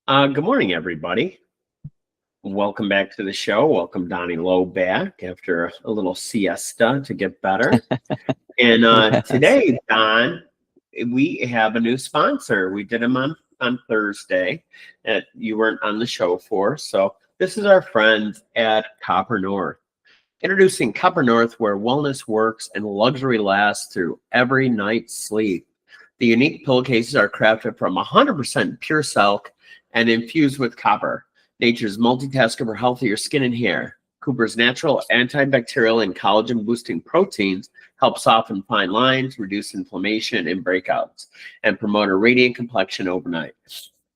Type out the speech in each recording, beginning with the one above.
Good morning, everybody. Welcome back to the show. Welcome Donnie Lowe back after a little siesta to get better. And Yes. today, Don, we have a new sponsor. We did them on Thursday that you weren't on the show for. So this is our friends at Copper North. Introducing Copper North, where wellness works and luxury lasts through every night's sleep. The unique pillowcases are crafted from 100% pure silk and infused with copper, nature's multitasker for healthier skin and hair. Cooper's natural antibacterial and collagen boosting proteins help soften fine lines, reduce inflammation and breakouts, and promote a radiant complexion overnight.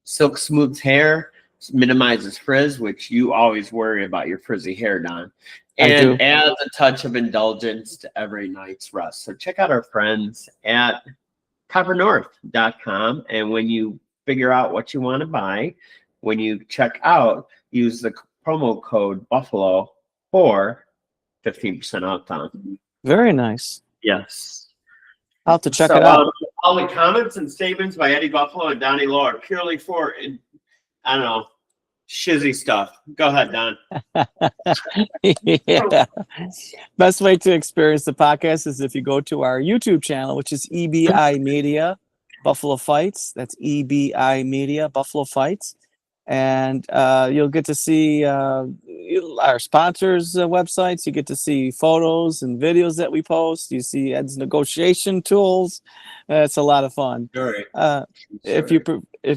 Silk smooths hair, minimizes frizz, which you always worry about your frizzy hair, Don, I do. and adds a touch of indulgence to every night's rest. So check out our friends at coppernorth.com, and when you figure out what you want to buy, when you check out, use the promo code Buffalo for 15% off, Tom. Very nice. Yes. I'll have to check it out. All the comments and statements by Eddie Buffalo and Donnie Lowe are purely for, I don't know, shizzy stuff. Go ahead, Don. Yeah. Best way to experience the podcast is if you go to our YouTube channel, which is EBI Media Buffalo Fights. That's EBI Media Buffalo Fights. And you'll get to see our sponsors' websites. You get to see photos and videos that we post. You see Ed's negotiation tools. It's a lot of fun. Sure. If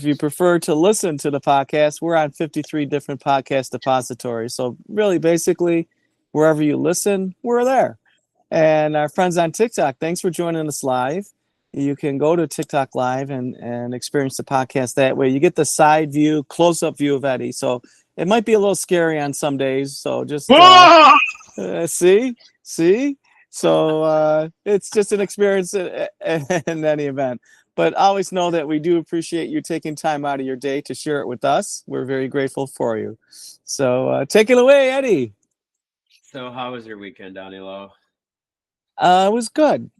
you prefer to listen to the podcast, we're on 53 different podcast depositories. So really, basically, wherever you listen, we're there. And our friends on TikTok, thanks for joining us live. You can go to TikTok Live and experience the podcast that way. You get the side view, close-up view of Eddie. So it might be a little scary on some days. So just see. So it's just an experience in any event. But always know that we do appreciate you taking time out of your day to share it with us. We're very grateful for you. So take it away, Eddie. So how was your weekend, Donnie Lowe? It was good.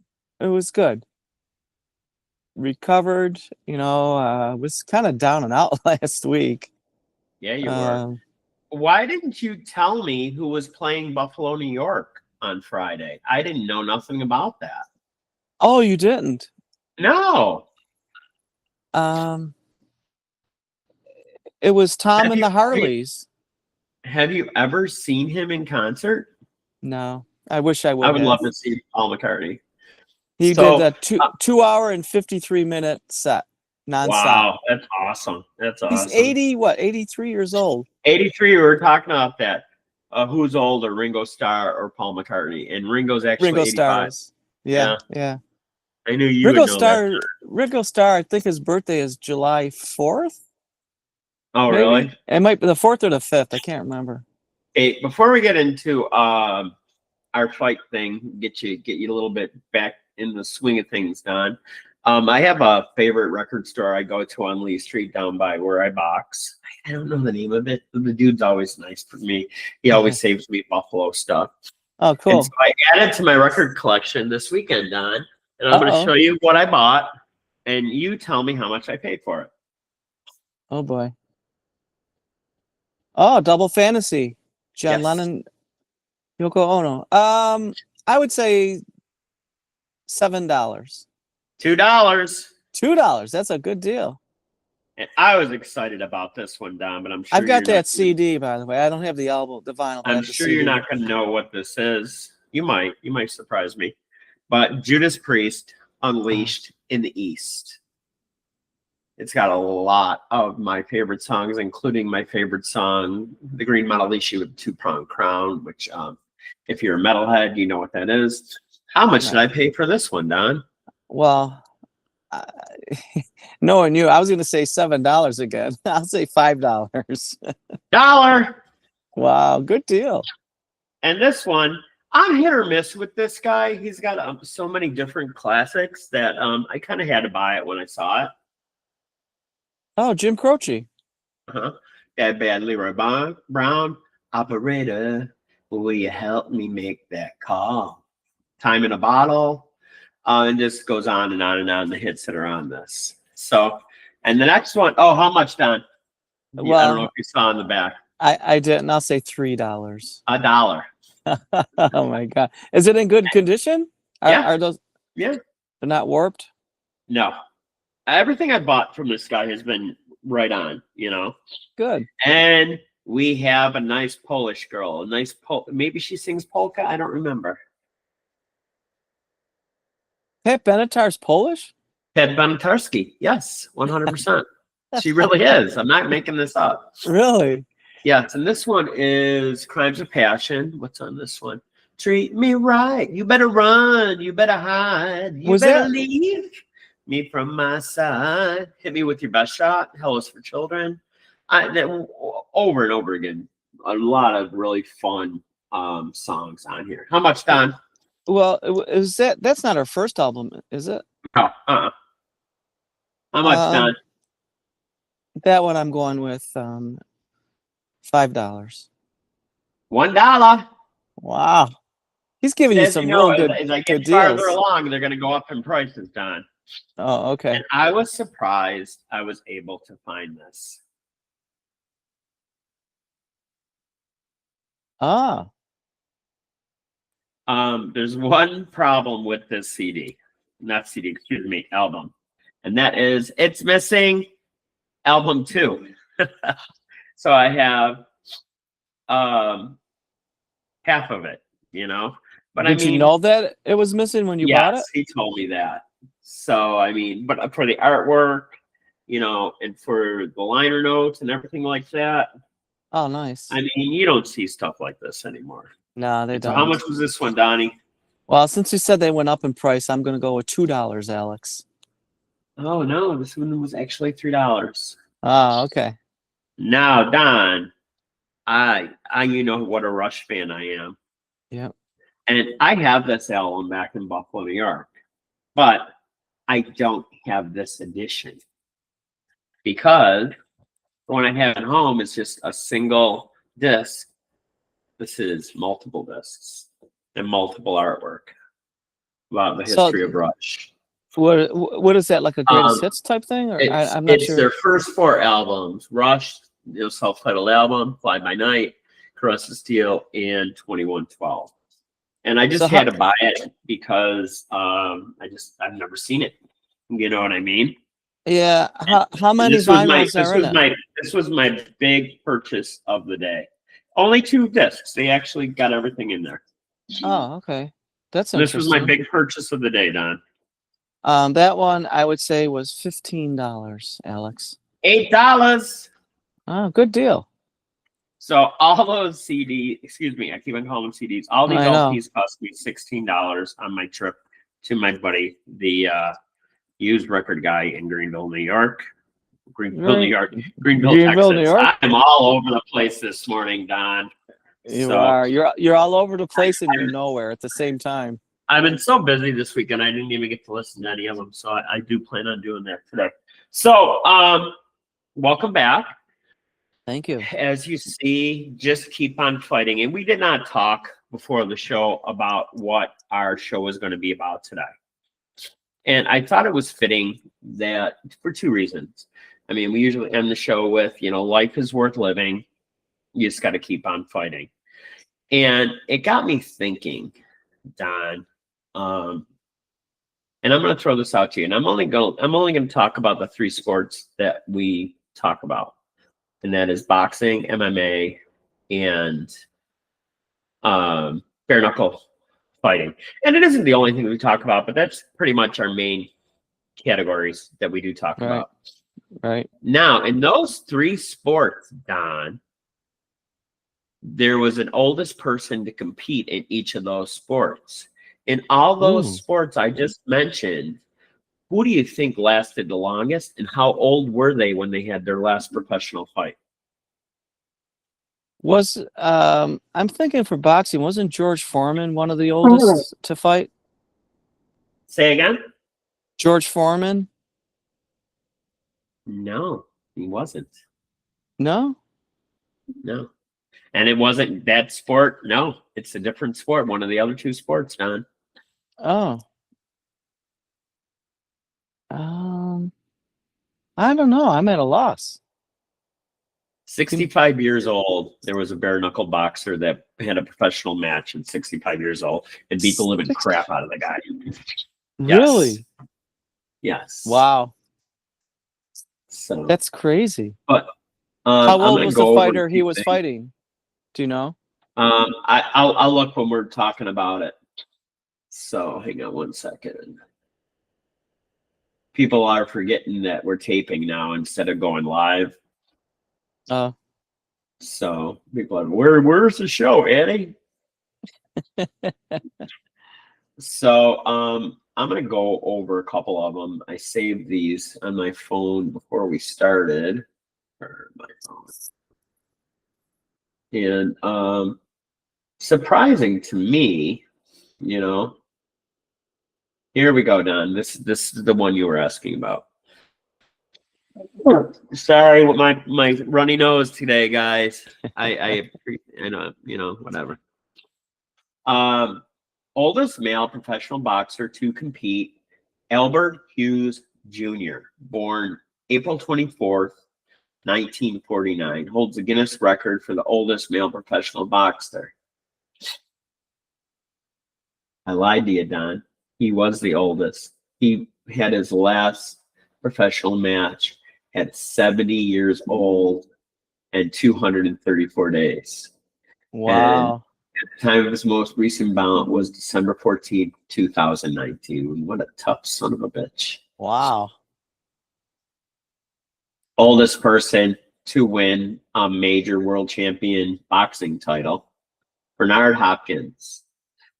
Recovered, was kind of down and out last week. Yeah, you were. Why didn't you tell me who was playing Buffalo, New York on Friday? I didn't know nothing about that. Oh, you didn't? No. It was Tom and the Harleys. Have you ever seen him in concert? No. I wish I would. I would love to see Paul McCartney. He did a 2-hour and 53-minute set, nonstop. Wow, that's awesome. He's 83 years old. 83. We were talking about that. Who's older, Ringo Starr or Paul McCartney? And Ringo's actually 85. Yeah. I knew you would know that. Ringo Starr, I think his birthday is July 4th. Oh, maybe? Really? It might be the 4th or the 5th. I can't remember. Hey, before we get into our fight thing, get you a little bit back in the swing of things, Don. I have a favorite record store I go to on Lee Street down by where I box. I don't know the name of it. The dude's always nice for me. He always saves me Buffalo stuff. Oh, cool. And so I added to my record collection this weekend, Don, and I'm going to show you what I bought, and you tell me how much I paid for it. Oh, boy. Oh, Double Fantasy. John Lennon, Yoko Ono. I would say $7. $2. That's a good deal. And I was excited about this one, Don, but I'm sure I've got that CD, by the way. I don't have the album, the vinyl. I'm sure you're not going to know what this is. You might surprise me. But Judas Priest, Unleashed in the East. It's got a lot of my favorite songs, including my favorite song, The Green Maharishi with Two-Pronged Crown, which if you're a metalhead, you know what that is. How much did I pay for this one, Don? Well, knowing you, I was going to say $7 again. I'll say $5. Dollar. Wow, good deal. And this one, I'm hit or miss with this guy. He's got so many different classics that I kind of had to buy it when I saw it. Oh, Jim Croce. That Bad Leroy Brown, Operator, will you help me make that call? Time in a Bottle, and just goes on and on and on, the hits that are on this. So, and the next one, how much, Don? I don't know Well, if you saw in the back. I didn't. I'll say $3. $1. Oh my God. Is it in good condition? Yeah. Are those, Yeah. they're not warped? No. Everything I bought from this guy has been right on, you know. Good. And we have a nice Polish girl, maybe she sings polka. I don't remember. Pat Benatar's Polish? Ted Banatarski. Yes, 100%. She really is. I'm not making this up. Really? Yes, and this one is Crimes of Passion. What's on this one? Treat me right. You better run. You better hide. You Was better that- leave me from my side. Hit me with your best shot. Hell is for children. Over and over again. A lot of really fun songs on here. How much, Don? Well, that's not her first album, is it? Oh, How much, Don? That one I'm going with $5. $1. Wow. He's giving you As some know, real as I good get farther deals. along, they're going to go up in prices, Don. Oh, okay. And I was surprised I was able to find this. Ah, There's one problem with this album. And that is it's missing album 2. So I have half of it, you know. But did you know that it was missing when you bought it? Yes, he told me that. So I mean, but for the artwork, you know, and for the liner notes and everything like that, Oh, nice. I mean, you don't see stuff like this anymore. No, they So don't. how much was this one, Donnie? Well, since you said they went up in price, I'm going to go with $2, Alex. Oh no, this one was actually $3. Ah, okay. Now, Don, I you know what a Rush fan I am. Yep. And I have this album back in Buffalo, New York, but I don't have this edition because the one I have at home is just a single disc. This is multiple discs and multiple artwork about the history of Rush. What is that, like a greatest hits type thing? Or I'm not sure. It's their first 4 albums: Rush, self-titled album, Fly By Night, Caress of Steel, and 2112. And I just had to buy it because I've never seen it. You know what I mean? Yeah. How many vinyls are in it? This was my big purchase of the day. Only 2 discs. They actually got everything in there. Oh, okay. That's This interesting. was my big purchase of the day, Don. That one I would say was $15, Alex. $8. Oh, good deal. So all those CDs, excuse me, I keep on calling them CDs. All these LPs cost me $16 on my trip to my buddy, the used record guy in Greenville, New York. Greenville, Texas. New York. I'm all over the place this morning, Don. You are. You're all over the place and you're nowhere at the same time. I've been so busy this weekend, I didn't even get to listen to any of them. So I do plan on doing that today. So welcome back. Thank you. As you see, just keep on fighting. And we did not talk before the show about what our show was going to be about today. And I thought it was fitting that for 2 reasons. I mean, we usually end the show with, you know, life is worth living. You just got to keep on fighting. And it got me thinking, Don, and I'm going to throw this out to you. And I'm only going to talk about the 3 sports that we talk about. And that is boxing, MMA, and bare knuckle fighting. And it isn't the only thing we talk about, but that's pretty much our main categories that we do talk about. Right. Now, in those 3 sports, Don, there was an oldest person to compete in each of those sports. In all those sports I just mentioned, who do you think lasted the longest, and how old were they when they had their last professional fight? I'm thinking for boxing, wasn't George Foreman one of the oldest to fight? Say again? George Foreman? No, he wasn't. No? No. And it wasn't that sport. No, it's a different sport. One of the other 2 sports, Don. Oh. I don't know. I'm at a loss. 65 years old. There was a bare knuckle boxer that had a professional match at 65 years old and beat the living crap out of the guy. Really? Yes. Wow. So That's crazy. but How I'm old gonna was the go over fighter a he few was things. fighting? Do you know? I'll look when we're talking about it. So hang on one second. People are forgetting that we're taping now instead of going live. Uh, So people are, where's the show, Eddie? So I'm gonna go over a couple of them. I saved these on my phone before we started. Or my phone. And surprising to me, you know. Here we go, Don. This is the one you were asking about. Sorry with my runny nose today, guys. I know, whatever. Oldest male professional boxer to compete, Albert Hughes Jr., born April 24th, 1949, holds the Guinness record for the oldest male professional boxer. I lied to you, Don. He was the oldest. He had his last professional match at 70 years old and 234 days. wow. At the time of his most recent bout was December 14th, 2019. What a tough son of a bitch. Wow. Oldest person to win a major world champion boxing title, Bernard Hopkins,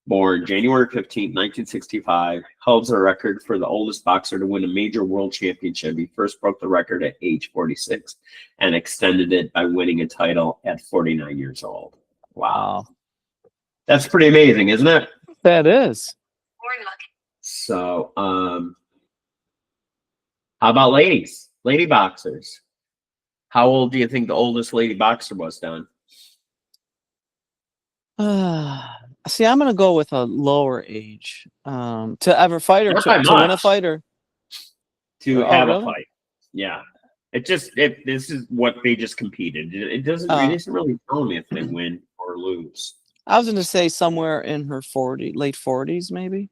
born January 15th, 1965, holds the record for the oldest boxer to win a major world championship. He first broke the record at age 46 and extended it by winning a title at 49 years old. Wow. That's pretty amazing, isn't it? That is. So, how about ladies? Lady boxers. How old do you think the oldest lady boxer was, Don? See, I'm gonna go with a lower age. To ever fight or Not by to win a much. fight or To Oh, have really? a fight. Yeah. This is what they just competed. It doesn't really tell me if they win or lose. I was gonna say somewhere in her late 40s, maybe.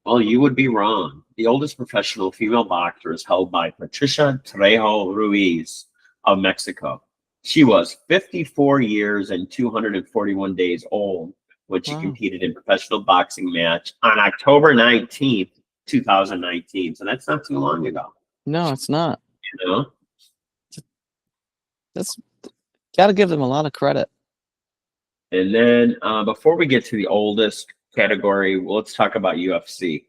Well, you would be wrong. The oldest professional female boxer is held by Patricia Trejo Ruiz of Mexico. She was 54 years and 241 days old when she Wow. competed in professional boxing match on October 19th, 2019. So that's not too long ago. No, it's not. You know? That's gotta give them a lot of credit. And then before we get to the oldest category, let's talk about UFC,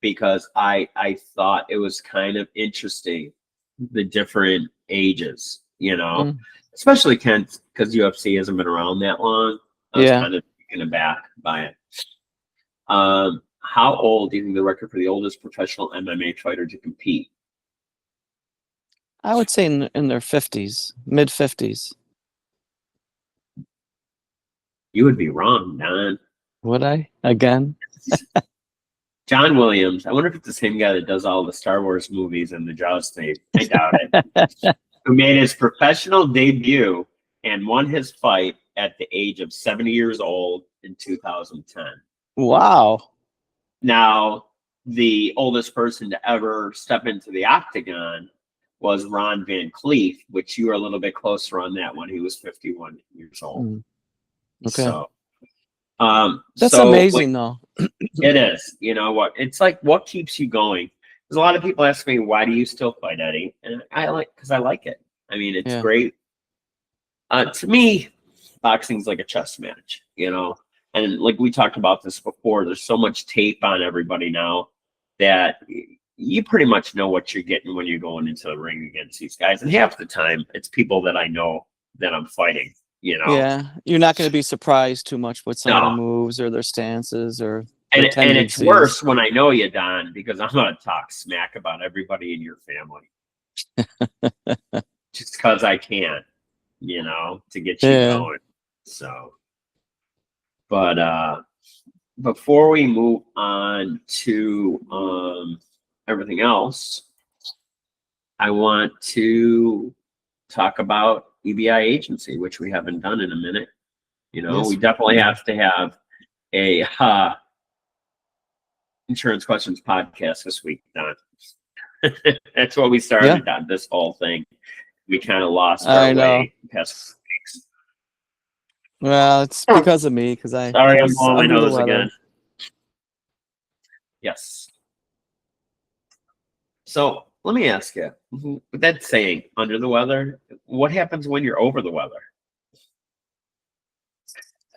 because I thought it was kind of interesting, the different ages, especially Kent, because UFC hasn't been around that long. I was kind of taken aback by it. How old do you think the record for the oldest professional MMA fighter to compete? I would say in their 50s, mid 50s. You would be wrong, Don. Would I? Again? John Williams. I wonder if it's the same guy that does all the Star Wars movies and the Jaws tape. I doubt it. Who made his professional debut and won his fight at the age of 70 years old in 2010. Wow. Now, the oldest person to ever step into the octagon was Ron Van Cleef, which you were a little bit closer on that one. He was 51 years old. Okay. So, that's amazing, though. It is. You know what? It's like, what keeps you going? Because a lot of people ask me, why do you still fight, Eddie? And because I like it. I mean, it's great. To me, boxing's like a chess match, and like we talked about this before, there's so much tape on everybody now that you pretty much know what you're getting when you're going into the ring against these guys. And half the time, it's people that I know that I'm fighting. Yeah, you're not going to be surprised too much with some of their moves or their stances or and it's worse when I know you, Don, because I'm going to talk smack about everybody in your family. Just because I can, to get you going. So, but before we move on to everything else, I want to talk about EBI agency, which we haven't done in a minute. You know, Yes. we definitely have to have a insurance questions podcast this week, Don. That's what we started on this whole thing. We kind of lost our I know. way the past weeks. Well, it's because of me, because I Sorry, I'm was blowing my under the nose weather. again. Yes. So let me ask you, with that saying, under the weather, what happens when you're over the weather?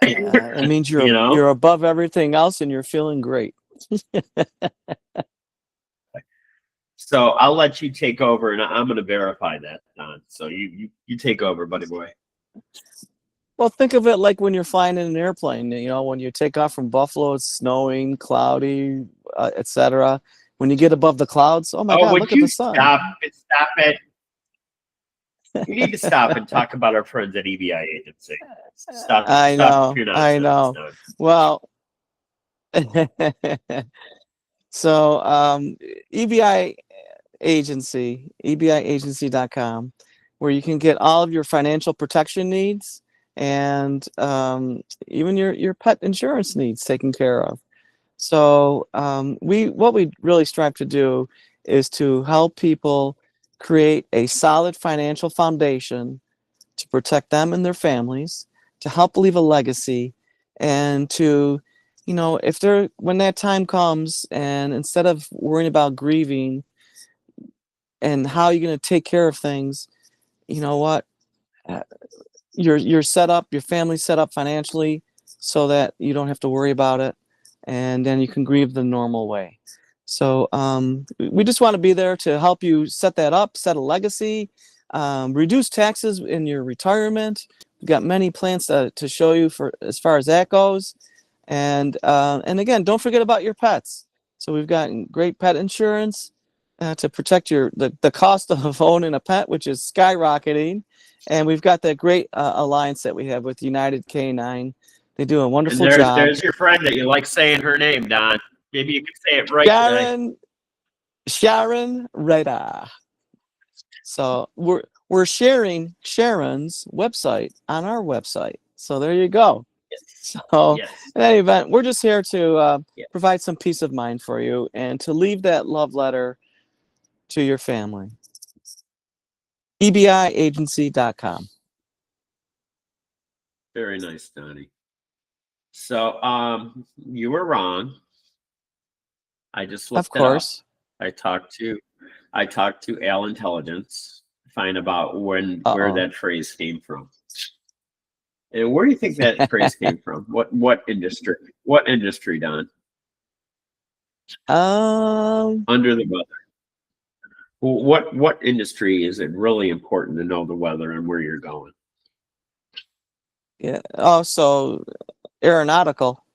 It means you're You know? you're above everything else and you're feeling great. So I'll let you take over, and I'm going to verify that, Don. So you take over, buddy boy. Well, think of it like when you're flying in an airplane. You know, when you take off from Buffalo, it's snowing, cloudy, etc. When you get above the clouds, oh my God, would look at you the sun. stop it? We need to stop and talk about our friends at EBI Agency. Stop. I Stop know. your I nonsense, know. Don. Well, so EBI Agency, ebiagency.com, where you can get all of your financial protection needs and even your pet insurance needs taken care of. So what we really strive to do is to help people create a solid financial foundation to protect them and their families, to help leave a legacy, and to, you know, if they're when that time comes, and instead of worrying about grieving and how you're going to take care of things, you know what, you're set up, your family's set up financially so that you don't have to worry about it, and then you can grieve the normal way. So we just want to be there to help you set that up, set a legacy, reduce taxes in your retirement. We've got many plans to show you for as far as that goes, and again, don't forget about your pets. So we've got great pet insurance to protect the cost of owning a pet, which is skyrocketing. And we've got that great alliance that we have with United Canine. They do a wonderful job. There's your friend that you like saying her name, Don. Maybe you can say it right today. Sharon Reda. So we're sharing Sharon's website on our website. So there you go. Yes. So Yes. in any event, we're just here to Yes. provide some peace of mind for you and to leave that love letter to your family. ebiagency.com. Very nice, Donnie. So you were wrong. I just looked Of course. it up. I talked to Al Intelligence to find about where that phrase came from. And where do you think that phrase came from? What industry? What industry, Don? Under the weather. What industry is it really important to know the weather and where you're going? Yeah. Oh, so aeronautical.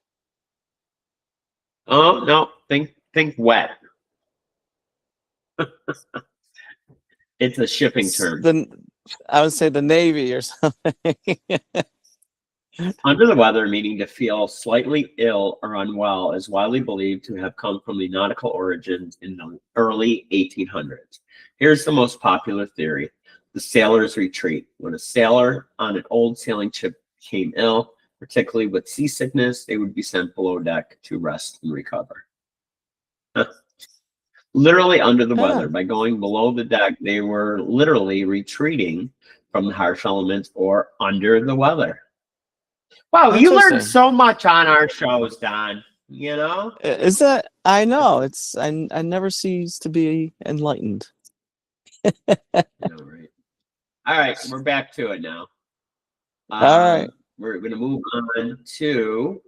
Oh no, think wet. It's a shipping term. I would say the Navy or something. Under the weather, meaning to feel slightly ill or unwell, is widely believed to have come from the nautical origins in the early 1800s. Here's the most popular theory: the sailor's retreat. When a sailor on an old sailing ship became ill, particularly with seasickness, they would be sent below deck to rest and recover. Literally under the weather. By going below the deck, they were literally retreating from the harsh elements or under the weather. Wow, you learned so much on our shows, Don. You know? Is that I know. I never cease to be enlightened. Right. All right, we're back to it now. All right. We're gonna move on to.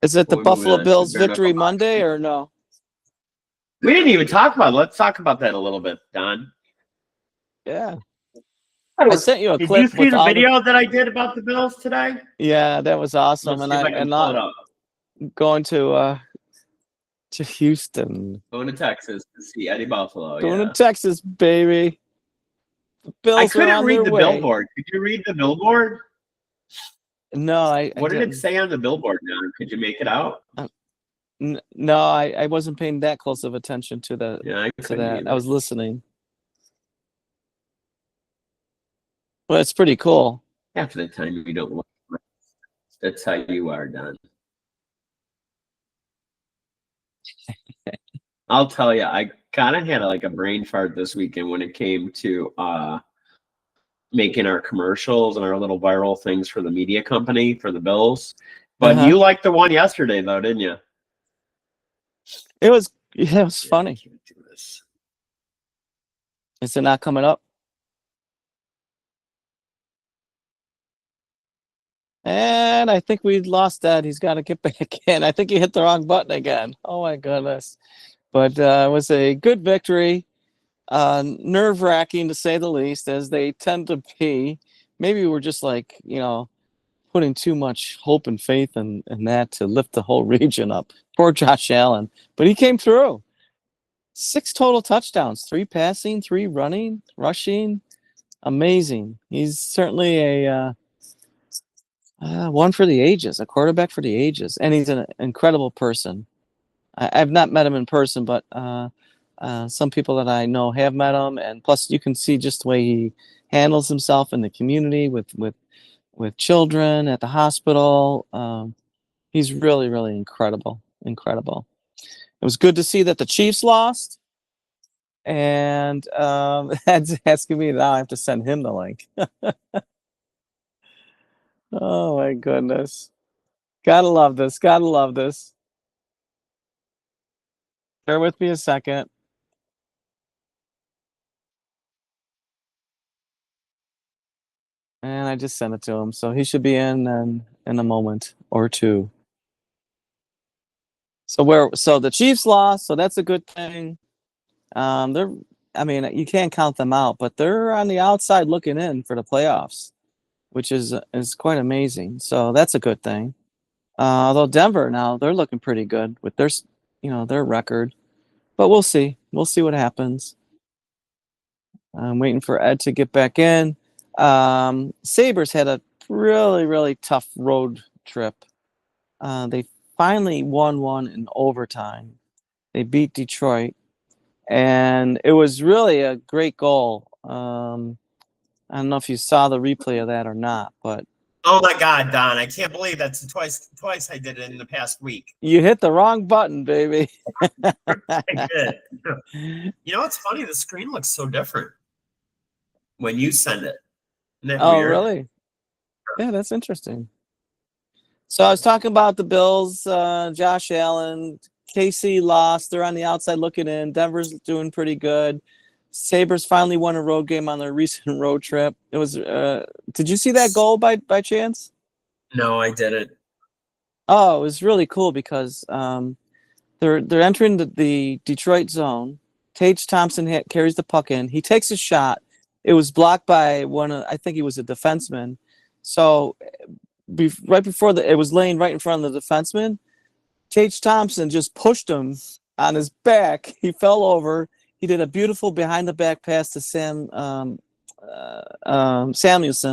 Is it the Buffalo Bills victory Monday or no? We didn't even talk about it. Let's talk about that a little bit, Don. Yeah. I sent you a clip. Did you see the video that I did about the Bills today? Yeah, that was awesome. Going to Houston. Going to Texas to see Eddie Buffalo. Going to Texas, baby. The Bills I couldn't read the billboard. Could you read the billboard? No, What did it say on the billboard, Don? Could you make it out? No, I wasn't paying that close of attention to that. Yeah, I was listening. Well, it's pretty cool. Half of the time you don't look. That's how you are, Don. I'll tell you, I kind of had a brain fart this weekend when it came to making our commercials and our little viral things for the media company for the Bills. But you liked the one yesterday, though, didn't you? It was funny. I can't do this. Is it not coming up? And I think we lost that. He's got to get back in. I think he hit the wrong button again. Oh my goodness. But it was a good victory. Nerve-wracking to say the least, as they tend to be. Maybe we're just putting too much hope and faith in that to lift the whole region up. Poor Josh Allen. But he came through. 6 total touchdowns, 3 passing, 3 running, rushing. Amazing. He's certainly a one for the ages, a quarterback for the ages. And he's an incredible person. I've not met him in person, but some people that I know have met him. And plus, you can see just the way he handles himself in the community with children at the hospital. He's really, really incredible. Incredible. It was good to see that the Chiefs lost. And that's asking me now. I have to send him the link. Oh, my goodness. Gotta love this. Gotta love this. Bear with me a second. And I just sent it to him. So he should be in a moment or two. So the Chiefs lost, so that's a good thing. You can't count them out, but they're on the outside looking in for the playoffs, which is quite amazing. So that's a good thing. Although Denver now, they're looking pretty good with their record. But we'll see. We'll see what happens. I'm waiting for Ed to get back in. Sabres had a really, really tough road trip. They finally won one in overtime. They beat Detroit, and it was really a great goal. I don't know if you saw the replay of that or not, but oh my God, Don! I can't believe that's twice I did it in the past week. You hit the wrong button, baby. I did. You know what's funny? The screen looks so different when you send it. Isn't that weird? Really? Yeah, that's interesting. So I was talking about the Bills, Josh Allen, KC lost. They're on the outside looking in. Denver's doing pretty good. Sabres finally won a road game on their recent road trip. It was. Did you see that goal by chance? No, I didn't. Oh, it was really cool because they're entering the Detroit zone. Tage Thompson carries the puck in. He takes a shot. It was blocked by I think he was a defenseman. So right before it was laying right in front of the defenseman, Tage Thompson just pushed him on his back. He fell over. He did a beautiful behind the back pass to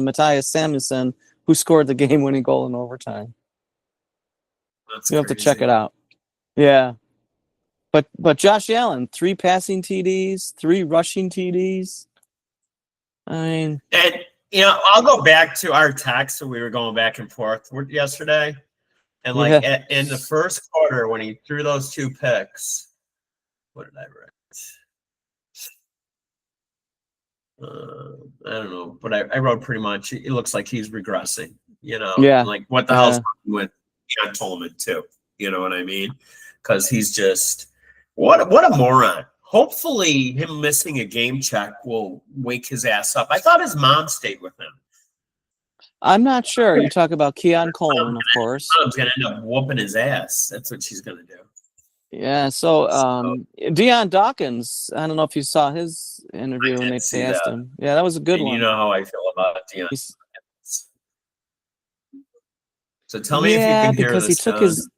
Matthias Samuelsson, who scored the game-winning goal in overtime. You have to check it out. Yeah. But Josh Allen, 3 passing TDs, 3 rushing TDs. I mean, and I'll go back to our text when we were going back and forth yesterday. And in the first quarter, when he threw those 2 picks, what did I write? I don't know, but I wrote pretty much. It looks like he's regressing. Yeah. Like what the hell's with Keon Tolman too? You know what I mean? Because he's just what a moron. Hopefully, him missing a game check will wake his ass up. I thought his mom stayed with him. I'm not sure. You talk about Keon Coleman, of course. Mom's gonna end up whooping his ass. That's what she's gonna do. Yeah. So Deion Dawkins. I don't know if you saw his interview when they asked him. Yeah, that was a good one. You know how I feel about Deion. So tell me if you can hear this. Because he took his.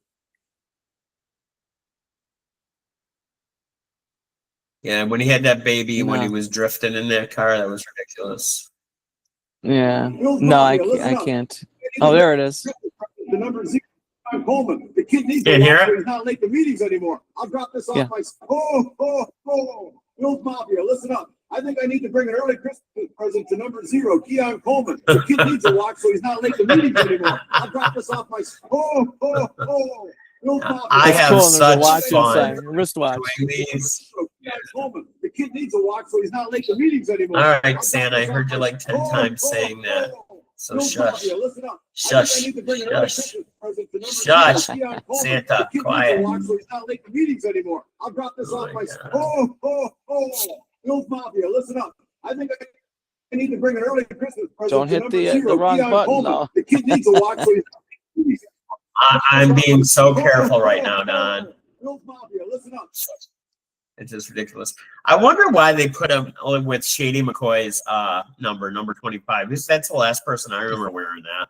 Yeah, when he had that baby, when he was drifting in that car, that was ridiculous. Yeah. No, I can't. Oh, there it is. The number 0, Coleman. The kid needs to hear it. He's not late to meetings anymore. I'll drop this off my. Bills Mafia, listen up. I think I need to bring an early Christmas present to number 0, Keon Coleman. The kid needs a watch so he's not late to meetings anymore. I'll drop this off my. No problem. I That's have cool. And there's a such watch fun inside, a wristwatch. doing these. Keon Coleman. The kid needs a watch so he's not late to meetings anymore. All right, I'll drop Santa, I this off heard you my- like 10 times saying that. So No shush. problem. Listen up. Shush. I need to bring an early Shush. Christmas present to number Shush. 0, Keon Coleman. Santa, The kid needs a quiet. watch so he's not late to meetings anymore. I'll drop this Oh off my my. God. Bills Mafia, listen up. I think I need to bring an early Christmas present. Don't to hit number the 0, wrong Keon button, Coleman. though. The kid needs a watch so he's. I'm being so careful right now, Don. Bills Mafia, listen up. It's just ridiculous. I wonder why they put him with Shady McCoy's number 25. That's the last person I remember wearing that.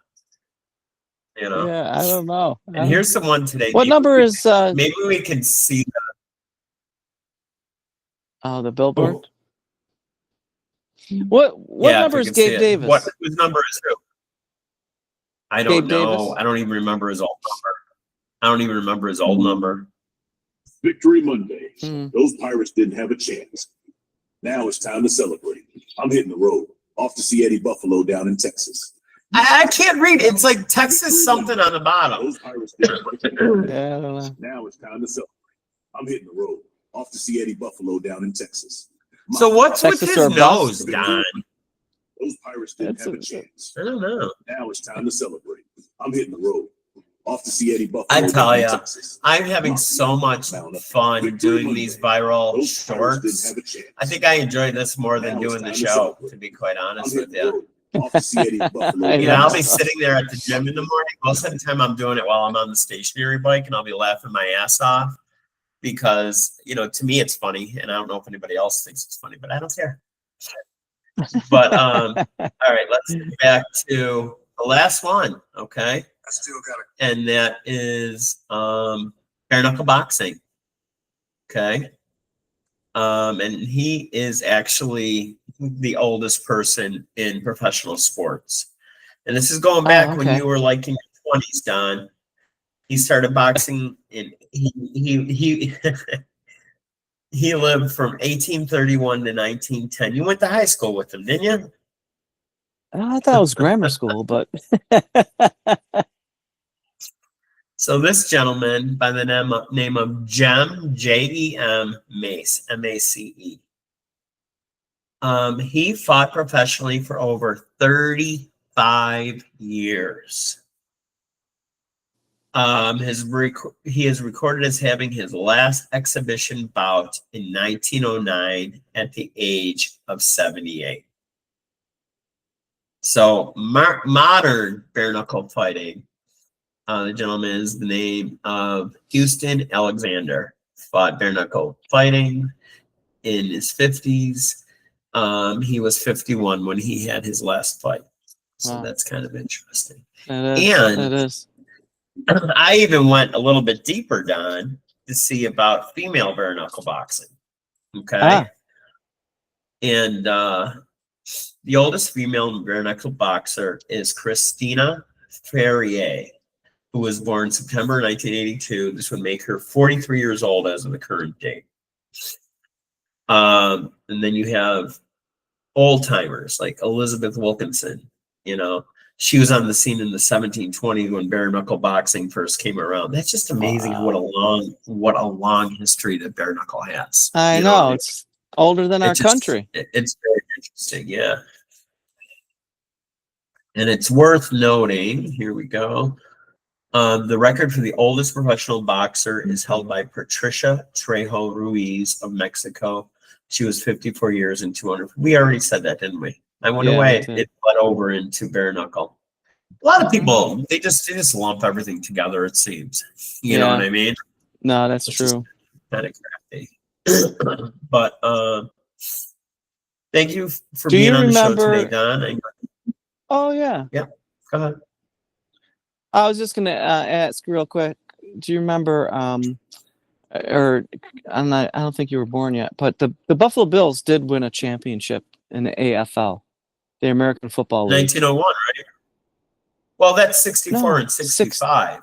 You know. Yeah, I don't know. And here's the one today. What number is Maybe we can see the billboard? What yeah, if number we is can see Gabe it. Davis? Whose number is who? I don't Gabe know. Davis? I don't even remember his old number. I don't even remember his old number. Victory Monday. Hmm. Those Pirates didn't have a chance. Now it's time to celebrate. I'm hitting the road. Off to see Eddie Buffalo down in Texas. I can't read. It's like Texas something on the bottom. Those Pirates didn't have a chance. Yeah, I don't know. Now it's time to celebrate. I'm hitting the road. Off to see Eddie Buffalo down in Texas. So what's with Texas his or bust? nose, Don? Those Pirates didn't That's have a a- chance. I don't know. Now it's time to celebrate. I'm hitting the road. Off to see Eddie Buffalo I tell down in ya, Texas. I'm having so much fun doing these viral Those Pirates didn't shorts. have a chance. I think I enjoy this more than doing the show, to be quite I'm honest with hitting the you. road. Off to see Eddie Buffalo I You down know, in I'll be Texas. sitting there at the gym in the morning. Most of the time, I'm doing it while I'm on the stationary bike, and I'll be laughing my ass off because, you know, to me, it's funny, and I don't know if anybody else thinks it's funny, but I don't care. But all right, let's get back to the last one, okay? I still got it. And that is bare knuckle boxing. Okay. And he is actually the oldest person in professional sports. And this is going back when okay. you were like in your 20s, Don. He started boxing and he he lived from 1831 to 1910. You went to high school with him, didn't you? I thought it was grammar school, but So this gentleman by the name of Jem, Jem Mace, M-A-C-E. He fought professionally for over 35 years. He is recorded as having his last exhibition bout in 1909 at the age of 78. So modern bare knuckle fighting. The gentleman is the name of Houston Alexander. Fought bare knuckle fighting in his 50s. He was 51 when he had his last fight. So Wow. that's kind of interesting. it is. And- It is. I even went a little bit deeper, Don, to see about female bare knuckle boxing. Okay. Ah. And the oldest female bare knuckle boxer is Christina Ferrier, who was born September 1982. This would make her 43 years old as of the current date. And then you have old timers like Elizabeth Wilkinson. You know, she was on the scene in the 1720s when bare knuckle boxing first came around. That's just amazing Wow. what a long history that bare knuckle has. I You know. It's older than our it's just- country. It's very interesting, yeah. And it's worth noting, here we go. The record for the oldest professional boxer is held by Patricia Trejo Ruiz of Mexico. She was 54 years and 200. We already said that, didn't we? I wonder Yeah, why we it did. bled over into bare knuckle. A lot of people, they just lump everything together, it seems. You know Yeah. what I mean? No, that's It's just true. kind of crafty. But thank you for Do being you on the show remember- today, Don. Oh yeah. Go ahead. I was just gonna ask real quick. Do you remember? Or I don't think you were born yet, but the Buffalo Bills did win a championship in the AFL, the American Football League. 1901, right? Well, that's 64 No, and 65.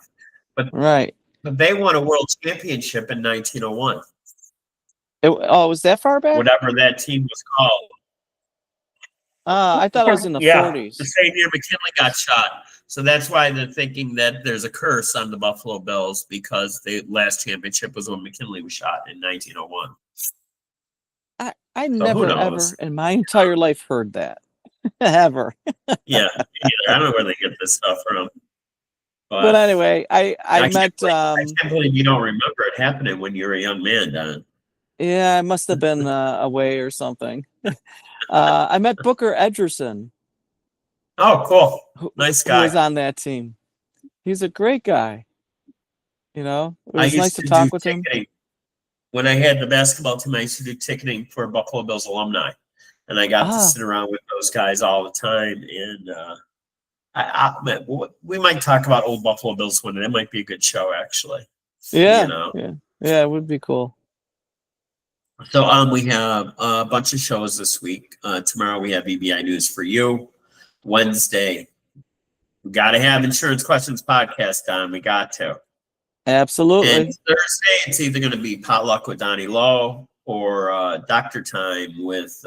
Right. But they won a world championship in 1901. It was that far back? Whatever that team was called. I thought it was in the Yeah, 40s. the same year McKinley got shot. So that's why they're thinking that there's a curse on the Buffalo Bills because the last championship was when McKinley was shot in 1901. I who never ever knows? in my entire life heard that. Ever. Yeah, me neither. I don't know where they get this stuff from. But anyway, I can't met believe- I can't believe you don't remember it happening when you were a young man, Don. yeah, I must have been away or something. I met Booker Edgerson, Oh, cool. who, Nice who was guy. on that team. He's a great guy. You know, it I was used nice to to talk do with him. ticketing. When I had the basketball team, I used to do ticketing for Buffalo Bills alumni. And I got to Ah. sit around with those guys all the time. And we might talk about old Buffalo Bills one. That might be a good show, actually. Yeah, You know. yeah, it would be cool. So we have a bunch of shows this week. Tomorrow we have EBI News for You. Wednesday, we got to have Insurance Questions podcast on. We got to. Absolutely. And Thursday, it's either going to be Potluck with Donnie Lowe or Doctor Time with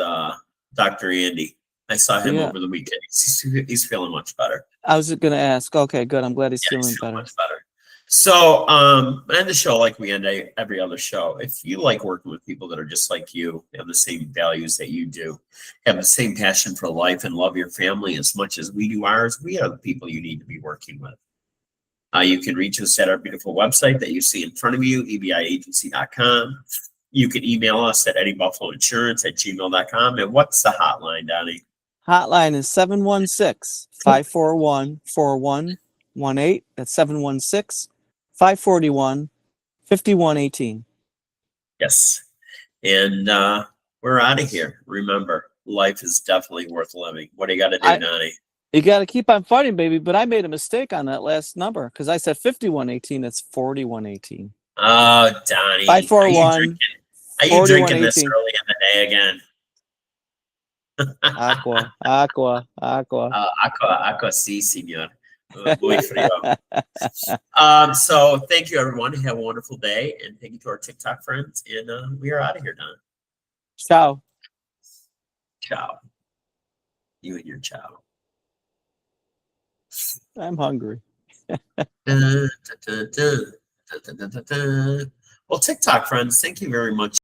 Dr. Andy. I saw him Yeah. over the weekend. He's feeling much better. I was going to ask. Okay, good. I'm glad he's Yeah, feeling he's feeling better. much better. So, end the show like we end every other show. If you like working with people that are just like you, have the same values that you do, have the same passion for life, and love your family as much as we do ours, we are the people you need to be working with. You can reach us at our beautiful website that you see in front of you, ebiagency.com. You can email us at eddiebuffaloinsurance@gmail.com. And what's the hotline, Donnie? Hotline is 716-541-4118. That's 716-541-5118. Yes. And we're out of here. Remember, life is definitely worth living. What do you got to do, Donnie? You got to keep on fighting, baby. But I made a mistake on that last number because I said 5118. It's 4118. Oh, Donnie. 541. Are you drinking this 4118. early in the day again? Aqua. Aqua, sí, señor. Muy frío. So thank you, everyone. Have a wonderful day. And thank you to our TikTok friends. And we are out of here, Don. Ciao. Ciao. You and your ciao. I'm hungry. Well, TikTok friends, thank you very much.